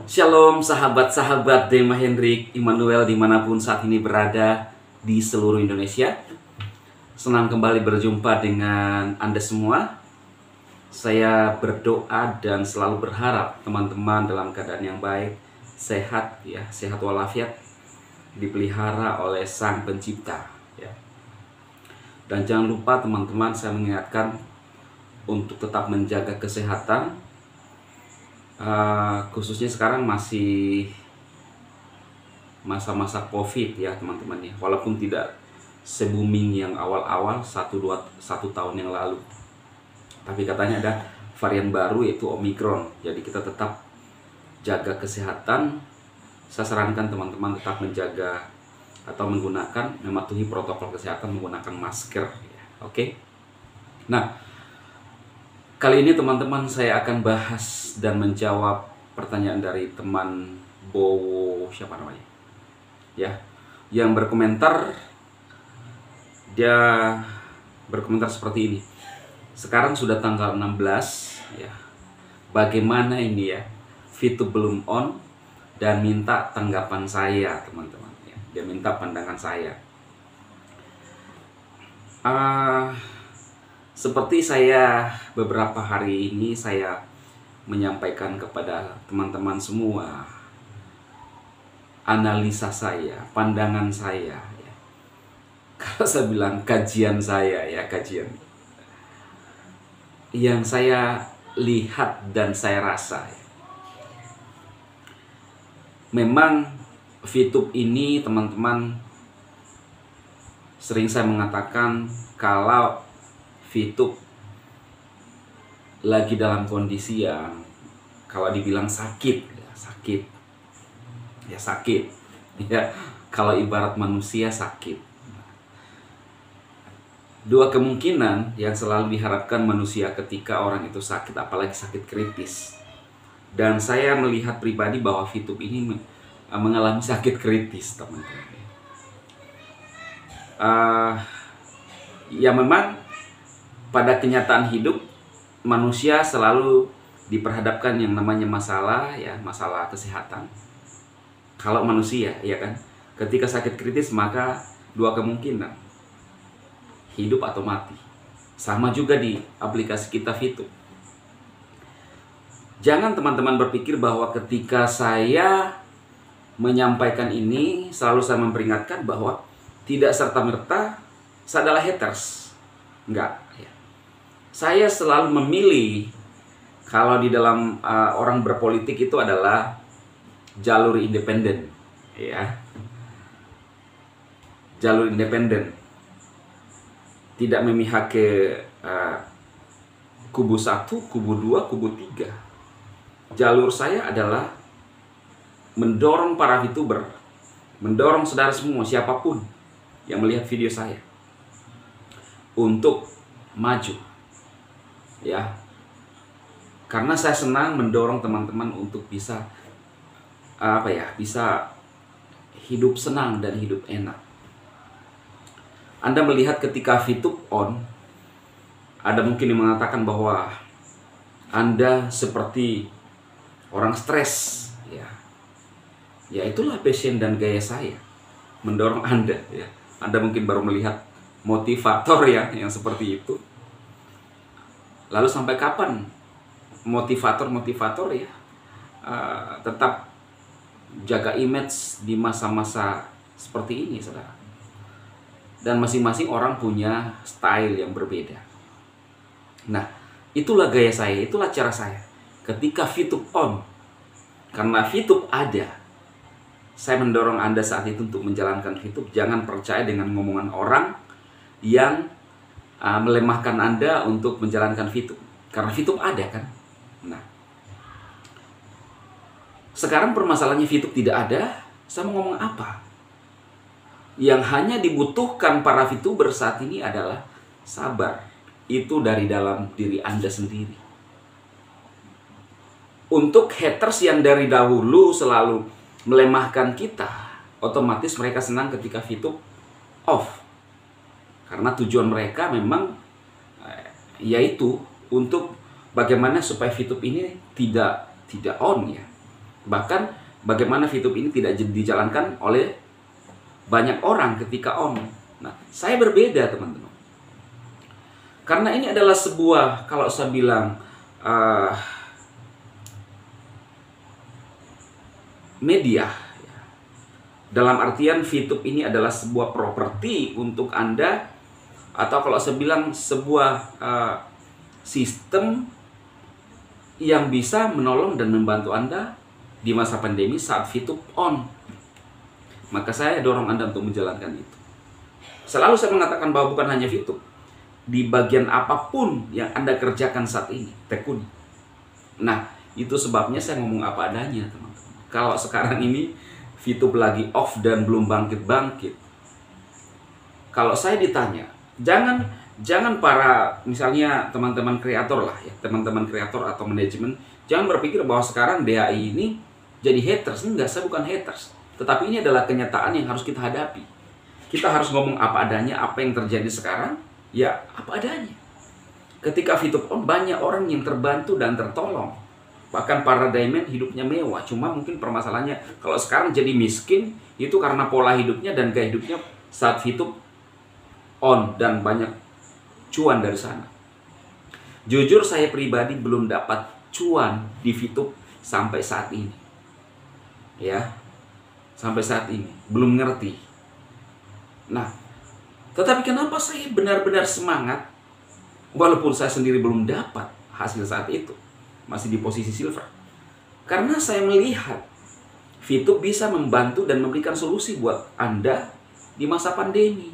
Shalom sahabat-sahabat Dema Hendrik Immanuel dimanapun saat ini berada di seluruh Indonesia. Senang kembali berjumpa dengan Anda semua. Saya berdoa dan selalu berharap teman-teman dalam keadaan yang baik, sehat ya, sehat walafiat, dipelihara oleh Sang Pencipta ya. Dan jangan lupa teman-teman, saya mengingatkan untuk tetap menjaga kesehatan. Khususnya sekarang masih masa-masa COVID ya teman-teman ya. Walaupun tidak se-booming yang awal-awal 1 tahun yang lalu, tapi katanya ada varian baru yaitu Omicron. Jadi kita tetap jaga kesehatan. Saya sarankan teman-teman tetap menjaga atau mematuhi protokol kesehatan menggunakan masker ya. Oke. Nah, kali ini teman-teman saya akan bahas dan menjawab pertanyaan dari teman Bowo, siapa namanya? Ya, yang berkomentar. Dia berkomentar seperti ini. Sekarang sudah tanggal 16 ya. Bagaimana ini ya? VTube belum on dan minta tanggapan saya, teman-teman ya. Dia minta pandangan saya. Seperti saya beberapa hari ini saya menyampaikan kepada teman-teman semua analisa saya, pandangan saya ya. Kalau saya bilang kajian saya ya, kajian yang saya lihat dan saya rasa ya. Memang VTube ini teman-teman, sering saya mengatakan kalau VTube lagi dalam kondisi yang kalau dibilang sakit ya, kalau ibarat manusia sakit. Dua kemungkinan yang selalu diharapkan manusia ketika orang itu sakit, apalagi sakit kritis. Dan saya melihat pribadi bahwa VTube ini mengalami sakit kritis, teman-teman. Ya memang pada kenyataan hidup manusia selalu diperhadapkan yang namanya masalah ya, masalah kesehatan. Kalau manusia ya kan, ketika sakit kritis maka dua kemungkinan, hidup atau mati. Sama juga di aplikasi kita VTube. Jangan teman-teman berpikir bahwa ketika saya menyampaikan ini selalu saya memperingatkan bahwa tidak serta-merta saya adalah haters. Enggak ya. Saya selalu memilih kalau di dalam orang berpolitik itu adalah jalur independen ya. Jalur independen. Tidak memihak ke kubu 1, kubu 2, kubu 3. Jalur saya adalah mendorong para VTuber, mendorong saudara semua siapapun yang melihat video saya untuk maju. Ya, karena saya senang mendorong teman-teman untuk bisa bisa hidup senang dan hidup enak. Anda melihat ketika VTube on, ada mungkin yang mengatakan bahwa Anda seperti orang stres ya. Ya itulah passion dan gaya saya, mendorong Anda ya. Anda mungkin baru melihat motivator ya yang seperti itu. Lalu sampai kapan motivator ya tetap jaga image di masa-masa seperti ini, saudara? Dan masing-masing orang punya style yang berbeda. Nah, itulah gaya saya, itulah cara saya. Ketika VTube on, karena VTube ada, saya mendorong Anda saat itu untuk menjalankan VTube. Jangan percaya dengan ngomongan orang yang melemahkan Anda untuk menjalankan VTube. Karena VTube ada kan. Nah, sekarang permasalahannya VTube tidak ada. Saya mau ngomong apa? Yang hanya dibutuhkan para VTuber saat ini adalah sabar. Itu dari dalam diri Anda sendiri. Untuk haters yang dari dahulu selalu melemahkan kita, otomatis mereka senang ketika VTube off. Karena tujuan mereka memang yaitu untuk bagaimana supaya VTube ini tidak on ya. Bahkan bagaimana VTube ini tidak dijalankan oleh banyak orang ketika on. Nah, saya berbeda teman-teman. Karena ini adalah sebuah, kalau saya bilang media. Dalam artian VTube ini adalah sebuah properti untuk Anda, atau kalau saya bilang sebuah sistem yang bisa menolong dan membantu Anda di masa pandemi saat VTube on. Maka saya dorong Anda untuk menjalankan itu. Selalu saya mengatakan bahwa bukan hanya VTube. Di bagian apapun yang Anda kerjakan saat ini, tekuni. Nah, itu sebabnya saya ngomong apa adanya, teman-teman. Kalau sekarang ini VTube lagi off dan belum bangkit-bangkit. Kalau saya ditanya, jangan para, misalnya teman-teman kreator lah ya, teman-teman kreator atau manajemen, jangan berpikir bahwa sekarang DAI ini jadi haters. Enggak, saya bukan haters. Tetapi ini adalah kenyataan yang harus kita hadapi. Kita harus ngomong apa adanya, apa yang terjadi sekarang, ya apa adanya. Ketika VTube on, banyak orang yang terbantu dan tertolong. Bahkan para diamond hidupnya mewah. Cuma mungkin permasalahannya, kalau sekarang jadi miskin, itu karena pola hidupnya dan gaya hidupnya saat VTube on dan banyak cuan dari sana. Jujur saya pribadi belum dapat cuan di VTube sampai saat ini. Ya, sampai saat ini belum ngerti. Nah, tetapi kenapa saya benar-benar semangat walaupun saya sendiri belum dapat hasil saat itu, masih di posisi silver? Karena saya melihat VTube bisa membantu dan memberikan solusi buat Anda di masa pandemi.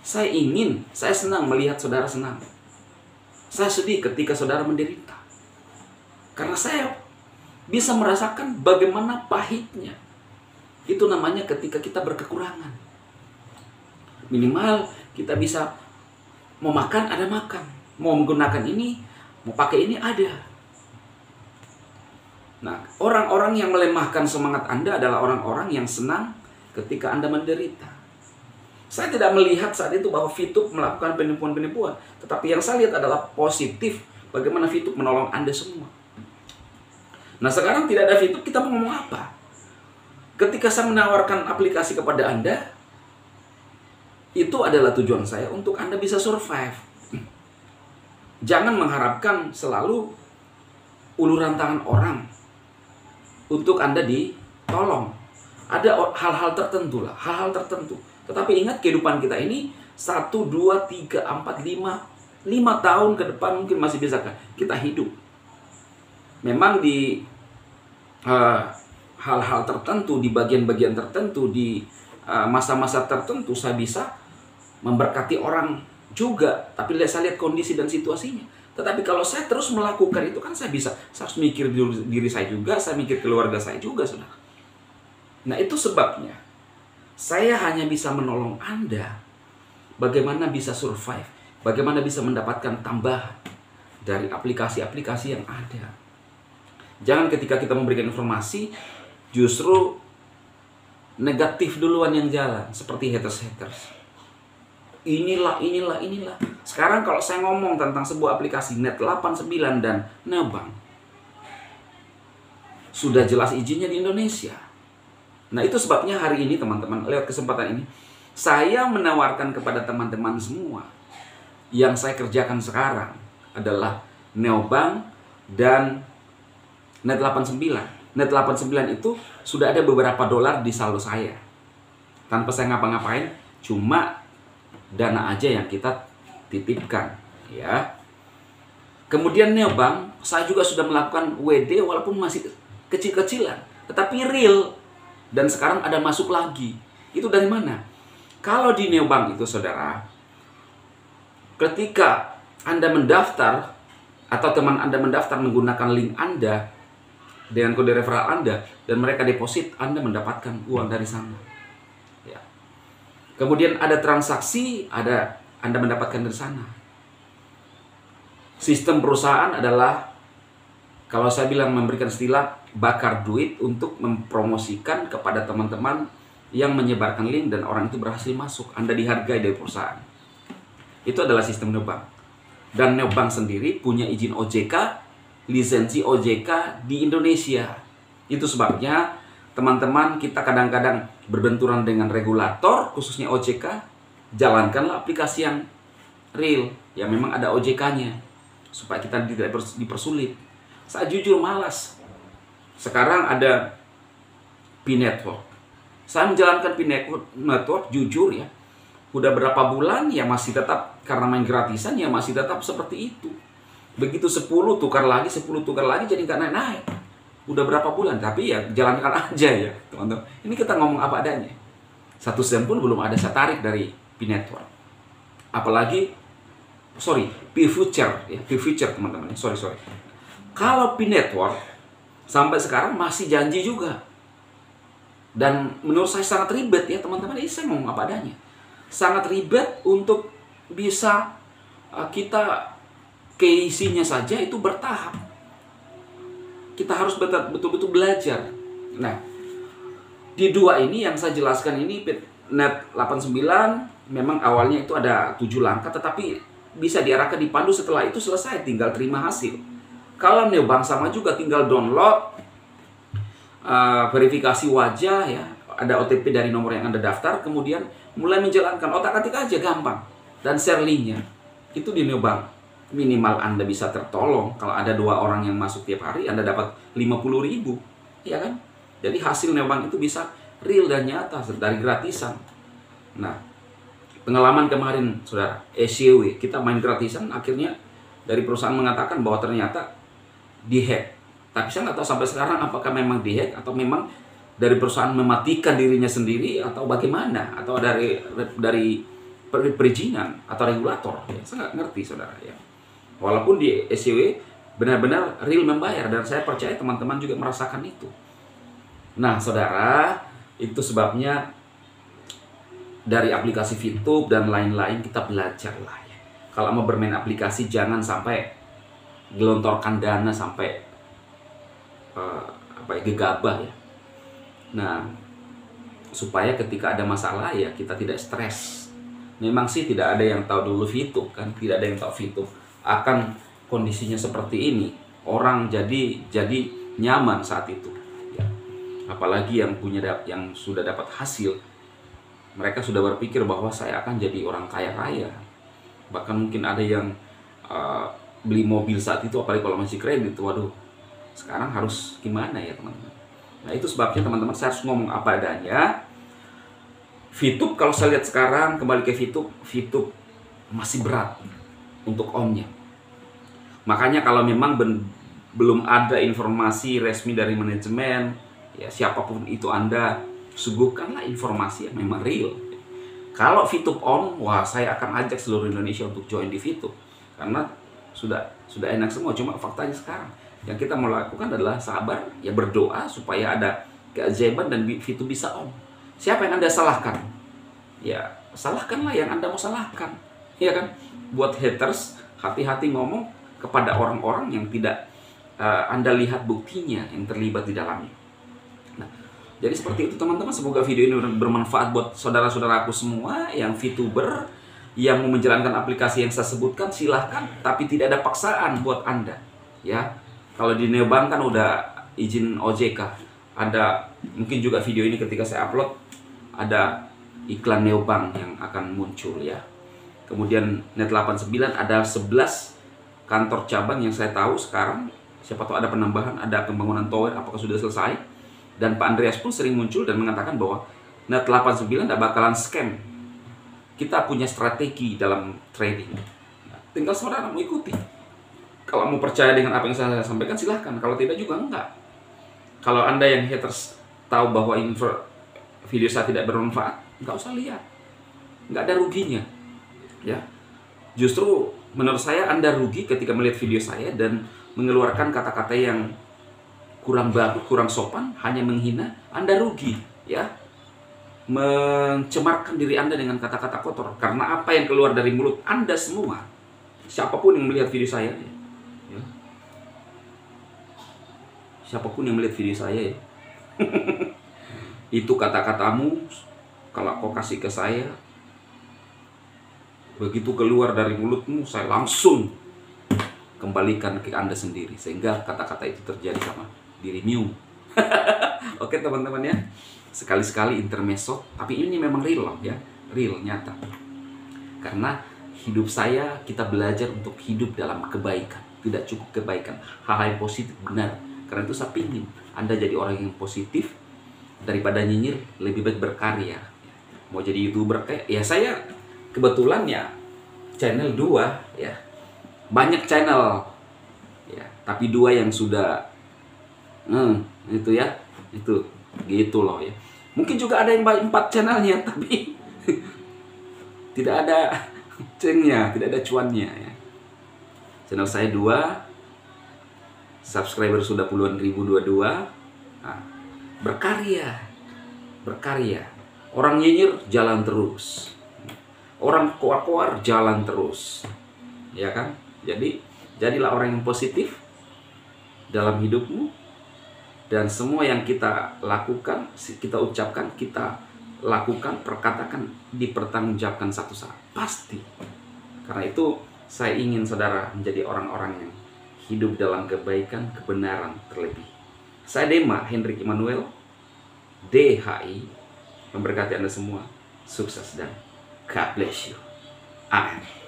Saya senang melihat saudara senang. Saya sedih ketika saudara menderita. Karena saya bisa merasakan bagaimana pahitnya. Itu namanya ketika kita berkekurangan. Minimal kita bisa mau makan, ada makan. Mau menggunakan ini, mau pakai ini, ada. Nah, orang-orang yang melemahkan semangat Anda adalah orang-orang yang senang ketika Anda menderita. Saya tidak melihat saat itu bahwa VTube melakukan penipuan-penipuan. Tetapi yang saya lihat adalah positif bagaimana VTube menolong Anda semua. Nah, sekarang tidak ada VTube, kita mau ngomong apa? Ketika saya menawarkan aplikasi kepada Anda, itu adalah tujuan saya untuk Anda bisa survive. Jangan mengharapkan selalu uluran tangan orang untuk Anda ditolong. Ada hal-hal tertentu lah, hal-hal tertentu. Tetapi ingat, kehidupan kita ini 1, 2, 3, 4, 5 tahun ke depan mungkin masih bisa kita hidup. Memang di hal-hal tertentu, di bagian-bagian tertentu, di masa-masa tertentu saya bisa memberkati orang juga. Tapi saya lihat kondisi dan situasinya. Tetapi kalau saya terus melakukan itu kan saya harus mikir diri saya juga, saya mikir keluarga saya juga, saudara. Nah, itu sebabnya saya hanya bisa menolong Anda bagaimana bisa survive, bagaimana bisa mendapatkan tambahan dari aplikasi-aplikasi yang ada. Jangan ketika kita memberikan informasi, justru negatif duluan yang jalan, seperti haters-haters. Inilah. Sekarang kalau saya ngomong tentang sebuah aplikasi Net89 dan Neobank, sudah jelas izinnya di Indonesia. Nah, itu sebabnya hari ini teman-teman, lewat kesempatan ini, saya menawarkan kepada teman-teman semua, yang saya kerjakan sekarang adalah Neobank dan Net89. Net89 itu sudah ada beberapa dolar di saldo saya. Tanpa saya ngapa-ngapain, cuma dana aja yang kita titipkan, ya. Kemudian Neobank, saya juga sudah melakukan WD walaupun masih kecil-kecilan, tetapi real. Dan sekarang ada masuk lagi. Itu dari mana? Kalau di Neobank itu, saudara, ketika Anda mendaftar atau teman Anda mendaftar menggunakan link Anda dengan kode referral Anda dan mereka deposit, Anda mendapatkan uang dari sana. Ya. Kemudian ada transaksi, Anda mendapatkan dari sana. Sistem perusahaan adalah, kalau saya bilang memberikan istilah bakar duit untuk mempromosikan kepada teman-teman yang menyebarkan link dan orang itu berhasil masuk. Anda dihargai dari perusahaan. Itu adalah sistem Neobank. Dan Neobank sendiri punya izin OJK, lisensi OJK di Indonesia. Itu sebabnya teman-teman kita kadang-kadang berbenturan dengan regulator, khususnya OJK. Jalankanlah aplikasi yang real, yang memang ada OJK-nya, supaya kita tidak dipersulit. Saya jujur malas. Sekarang ada P-Network. Saya menjalankan P-Network jujur ya. Udah berapa bulan ya masih tetap, karena main gratisan ya masih tetap seperti itu. Begitu 10 tukar lagi, 10 tukar lagi, jadi nggak naik-naik. Udah berapa bulan, tapi ya jalankan aja ya teman-teman. Ini kita ngomong apa adanya. 1 sen pun belum ada saya tarik dari P-Network. Apalagi, P-Future ya, P-Future teman-teman. Sorry. Kalau P-Network sampai sekarang masih janji juga. Dan menurut saya sangat ribet ya teman-teman. Ini saya ngomong apa adanya. Sangat ribet untuk bisa kita KYC-nya saja itu bertahap. Kita harus betul-betul belajar. Nah, di 2 ini yang saya jelaskan ini, Net 89 memang awalnya itu ada 7 langkah, tetapi bisa diarahkan dipandu setelah itu selesai, tinggal terima hasil. Kalau neobank sama juga, tinggal download, verifikasi wajah ya, ada OTP dari nomor yang Anda daftar, kemudian mulai menjalankan, otak-atik aja gampang, dan share link-nya. Itu di neobank. Minimal Anda bisa tertolong. Kalau ada 2 orang yang masuk tiap hari, Anda dapat 50.000, ya kan? Jadi hasil neobank itu bisa real dan nyata dari gratisan. Nah, pengalaman kemarin saudara, SCW, kita main gratisan, akhirnya dari perusahaan mengatakan bahwa ternyata dihack. Tapi saya nggak tahu sampai sekarang apakah memang dihack atau memang dari perusahaan mematikan dirinya sendiri atau bagaimana, atau dari perizinan atau regulator. Ya, saya nggak ngerti saudara ya. Walaupun di SCW benar-benar real membayar, dan saya percaya teman-teman juga merasakan itu. Nah saudara, itu sebabnya dari aplikasi Fintube dan lain-lain kita belajar lah ya. Kalau mau bermain aplikasi jangan sampai gelontorkan dana sampai gegabah ya. Nah, supaya ketika ada masalah ya kita tidak stres. Memang sih tidak ada yang tahu dulu Fintube kan, tidak ada yang tahu Fintube akan kondisinya seperti ini. Orang jadi nyaman saat itu. Ya. Apalagi yang sudah dapat hasil, mereka sudah berpikir bahwa saya akan jadi orang kaya raya. Bahkan mungkin ada yang beli mobil saat itu, apalagi kalau masih kredit. Waduh, sekarang harus gimana ya teman-teman? Nah itu sebabnya teman-teman saya harus ngomong apa adanya. Fintube kalau saya lihat sekarang, kembali ke Fintube masih berat untuk omnya. Makanya kalau memang belum ada informasi resmi dari manajemen, ya siapapun itu Anda, suguhkanlah informasi yang memang real. Kalau Fintube on, wah saya akan ajak seluruh Indonesia untuk join di Fintube. Karena sudah enak semua, cuma faktanya sekarang yang kita mau lakukan adalah sabar, ya berdoa supaya ada keajaiban dan Fintube bisa on. Siapa yang Anda salahkan? Ya, salahkanlah yang Anda mau salahkan. Ya kan? Buat haters, hati-hati ngomong kepada orang-orang yang tidak Anda lihat buktinya yang terlibat di dalamnya. Nah, jadi seperti itu teman-teman. Semoga video ini bermanfaat buat saudara-saudaraku semua yang VTuber, yang mau menjalankan aplikasi yang saya sebutkan, silahkan. Tapi tidak ada paksaan buat Anda. Ya, kalau di neobank kan udah izin OJK. Ada mungkin juga video ini ketika saya upload ada iklan neobank yang akan muncul ya. Kemudian Net 89 ada 11 kantor cabang yang saya tahu sekarang. Siapa tahu ada penambahan, ada pembangunan tower, apakah sudah selesai. Dan Pak Andreas pun sering muncul dan mengatakan bahwa Net 89 tidak bakalan scam. Kita punya strategi dalam trading. Nah, tinggal saudara mau ikuti. Kalau mau percaya dengan apa yang saya sampaikan silahkan. Kalau tidak juga enggak. Kalau Anda yang haters tahu bahwa video saya tidak bermanfaat, nggak usah lihat. Nggak ada ruginya. Ya, justru menurut saya Anda rugi ketika melihat video saya dan mengeluarkan kata-kata yang kurang bagus, kurang sopan, hanya menghina. Anda rugi, ya, mencemarkan diri Anda dengan kata-kata kotor. Karena apa yang keluar dari mulut Anda semua, siapapun yang melihat video saya, ya, siapapun yang melihat video saya, ya, itu kata-katamu kalau kau kasih ke saya, begitu keluar dari mulutmu, saya langsung kembalikan ke Anda sendiri. Sehingga kata-kata itu terjadi sama dirimu. Oke teman-teman ya, sekali-sekali intermezzo, tapi ini memang real loh ya, real, nyata. Karena hidup saya, kita belajar untuk hidup dalam kebaikan, tidak cukup kebaikan, hal-hal yang positif, benar. Karena itu saya ingin Anda jadi orang yang positif, daripada nyinyir, lebih baik berkarya. Mau jadi YouTuber kayak, ya saya kebetulan ya channel 2 ya, banyak channel ya, tapi 2 yang sudah itu ya, itu gitu loh ya. Mungkin juga ada yang 4 channelnya, tapi tidak ada cengnya, tidak ada cuannya ya. Channel saya 2, subscriber sudah puluhan ribu, 22. Nah, berkarya. Orang nyinyir jalan terus, orang koar-koar jalan terus, ya kan? Jadi jadilah orang yang positif dalam hidupmu, dan semua yang kita lakukan, kita ucapkan, kita lakukan, perkatakan, dipertanggungjawabkan satu saat pasti. Karena itu saya ingin saudara menjadi orang-orang yang hidup dalam kebaikan, kebenaran terlebih. Saya Dema Hendrik Immanuel, DHI, memberkati Anda semua, sukses dan God bless you. Amin.